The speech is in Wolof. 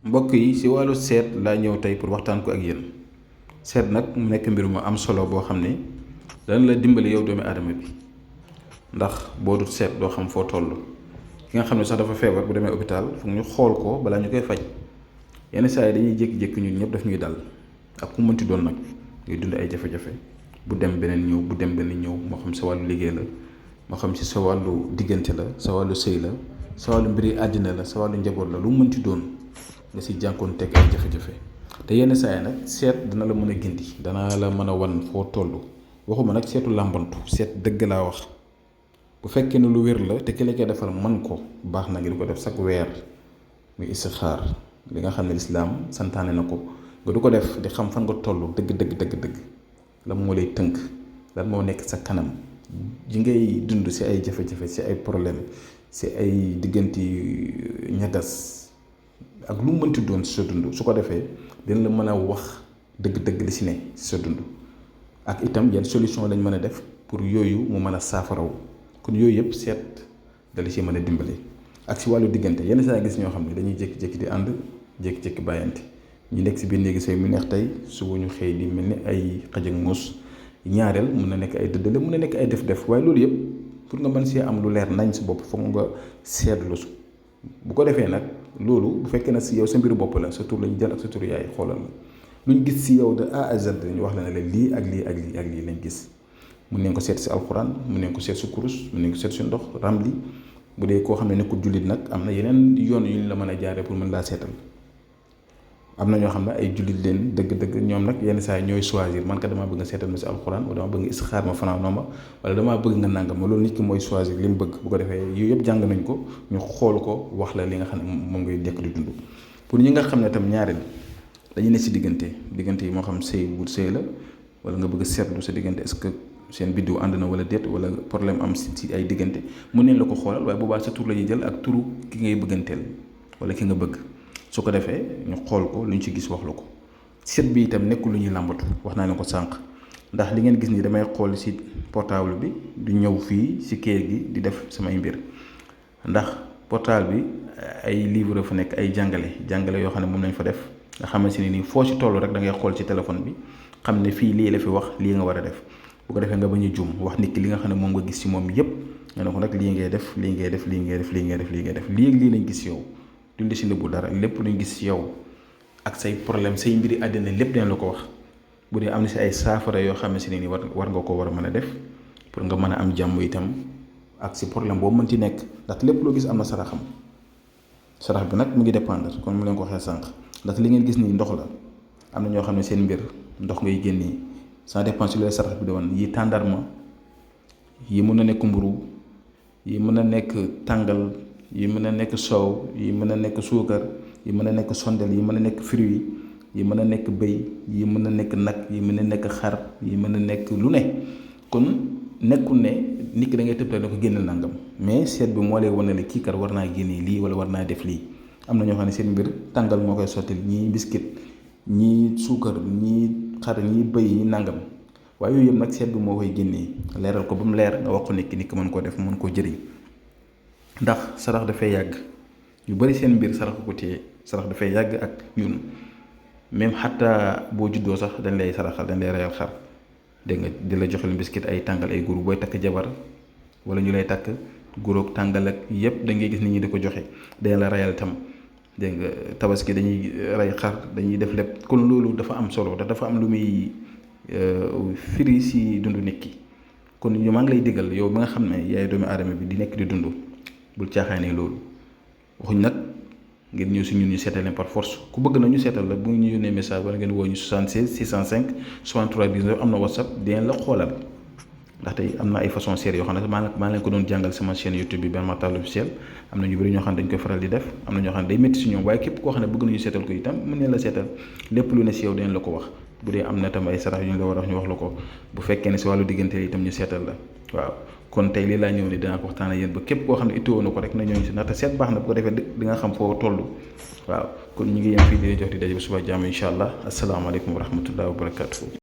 mbokk yi ci wàllu seet laa ñëw tey pour waxtaan ko ak yéen seet nag mu nekk mbir mu am solo boo xam ne dana la dimbali yow doomi aadama bi ndax boo dut seet doo xam foo toll ki nga xam ne sax dafa feebar bu demee hôpital foog ñu xool ko balaa ñu koy faj yenn saa yi dañuy jékki-jékki ñun ñëpp daf ñuy dal ak ku mënti doon nag ngay dund ay jafe-jafe bu dem beneen ñëw bu dem beneen ñëw moo xam sa wàllu liggéey la moo xam ci sa wàllu diggante la sa wàllu sëy la sa wàllu mbiri àddina la sa wàllu njaboot la lu mu mënti doon nga si jànkoon teg ay jafe-jafe te yenn saa yi nag seet dana la mën a gindi dana la mën a wan foo toll waxuma nag seetu làmbantu seet dëgg laa wax bu fekkee ne lu wér la te ki la koy defal man ko baax na nga di ko def chaque weer muy istixaar li nga xam ne lislaam santaane na ko nga du ko def di xam fan nga toll dëgg lan moo lay tënk lan moo nekk sa kanam ji ngay dund si ay jafe-jafe si ay problème si ay diggante ñagas ak lu mu mënti doon si sa dund su ko defee dina la mën a wax dëgg-dëgg li si ne si sa dund ak itam yan solution lañ mën a def pour yooyu mu mën a saafaraw kon yooyu yëpp seet dala si mën a dimbali ak si wàllu diggante yenn saa gis ñoo xam ne dañuy jékki-jékki di ànd jékki-jékki bàyyante ñu nekk si biir néegi sëy mu neex tey suba ñu xëy di mel ni ay xaj ak muus ñaareel mun na nekk ay dëddale mun na nekk ay def-def waaye loolu yëpp pour nga mën see am lu leer nañ si bopp foog nga seetlu su bu ko defee nag loolu bu fekkee na si yow sa mbiru bopp la sa tur lañu jël ak sa tur yaay xoolal la luñ gis si yow de A à Z ñu wax la ne la lii ak lii ak lii ak lii lañ gis mun nañ ko seet si alxuraan mun nañ ko seet si kurus mun nañ ko seet si ndox ramli bu dee koo xam ne nekkul jullit nag am na yeneen yoon yu ñu la mën a jaaree pour mën laa seetal am na ñoo xam ne ay jullit leen dëgg-dëgg ñoom nag yenn saa yi ñooy choisir man ka damaa bëgg nga seetal ma si alxuraan wala damaa bëgg nga istixaar ma fanaanoo ma wala damaa bëgg nga nàngam ma loolu nit ki mooy choisir li mu bëgg bu ko defee yooyu yëpp jàng nañ ko ñu xool ko wax la li nga xam ne moom ngay nekk di dund pour ñi nga xam ne tam ñaareel dañu ne si diggante yi moo xam sëy bu sëy la wala nga bëgg seetlu sa diggante est-ce que seen biddiw ànd na wala déet wala problème am si ay diggante mën neen la ko xoolal waaye boobaa sa tur la ñuy jël ak turu ki ngay bëgganteel wala ki nga bëgg su ko defee ñu xool ko lu ñu ci gis wax la ko seet bi itam nekkul lu ñuy làmbatu wax naa leen ko sànq ndax li ngeen gis ni damay xool si portable bi du ñëw fii si kër gi di def samay mbir ndax portable bi ay livre fa nekk ay jàngale yoo xam ne moom lañ fa def nga xamante ne nii foo si toll rek da ngay xool ci téléphone bi xam ne fii lii la fi wax lii nga war a def bu ko defee nga bañ a juum wax nit ki li nga xam ne moom nga gis si moom yépp nga ne ko nag lii ngay def lii ngay def lii ngay def lii ngay def lii ngay def lii ak lii lañ gis yow duñ si nëbbu dara lépp luñ gis yow ak say problème say mbiri àddina lépp dañ la ko wax bu dee am na si ay saafara yoo xam ne si ne ni war nga ko war a mën a def pour nga mën a am jàmm itam ak si problème boobu mën ci nekk ndax lépp loo gis am na saraxam sarax bi nag mu ngi dépendre kon mu leen ko waxee sànq ndax li ngeen gis nii ndox la am na ñoo xam ne seen mbir ndox ngay génnee ça dépend si la sarax bi doon yi tàndarma yi mën a nekk mburu yi mën a nekk tàngal yi mën a nekk soow yi mën a nekk suukar yi mën a nekk sondel yi mën a nekk fruit yi mën a nekk bëy yi mën a nekk nag yi mën a nekk xar yi mën a nekk lu ne kon nekkul ne nit ki da ngay tëb da ko génneel nangam mais seet bi moo lay wane ne kii kat war naa génnee lii wala war naa def lii am na ñoo xam ne seen mbir tàngal moo koy sotti ñii biscuit ñii suukar ñii xar ñii bëy ñii nangam waaye yooyu yëpp nag seet bi moo koy génnee leeral ko ba mu leer nga wax ko nit ki mën koo def mën koo jëriñ ndax sarax dafay yàgg ñu bari seen mbir sarax ko téye sarax dafay yàgg ak ñun même xataa boo juddoo sax dañ lay saraxal dañ lay reyal xar dégg nga di la joxel biscuit ay tàngal ay guru booy takk jabar wala ñu lay takk guróog tàngal ak yépp da ngay gis nit ñi di ko joxe dañ la reyal tam dégg nga tabaski dañuy rey xar dañuy def lépp kon loolu dafa am solo dafa am lu muy firi si dundu nit ki kon ñu maa ngi lay digal yow bi nga xam ne yaay doomi aadama bi di nekk di dund bul caaxaanee loolu waxuñ nag ngeen ñëw si ñun ñu seetal leen par force ku bëgg na ñu seetal la bu ñu yónnee message wala ngeen woo ñu 76 605 63 19 am na whatsapp dinañ la xoolal ndaxte am na ay façon seet yoo xam ne maa leen ko doon jàngal sama chaîne YouTube bi Ben Makhtar Officiel am na ñu bëri ñoo xam ne dañ koy faral di def am na ñoo xam ne day métti si ñoom waaye képp koo xam ne bëgg nañu seetal ko itam mën neen la seetal lépp lu ne si yow dinañ la ko wax bu dee am na tam ay sarax yu ñu la war a wax ñu wax la ko bu fekkee ne si wàllu diggante itam ñu seetal la waaw kon tey lii laa ñëw ni dinaa ko waxtaan ak yéen ba képp koo xam ne itteewoo na ko rek na ñëw si ndaxte seet baax na bu ko defee di nga xam foo toll waaw kon ñu ngi yem fii di jox di daje ba suba jàmm incha allah asalaamaaleykum wa rahmatullahi wa barakatuh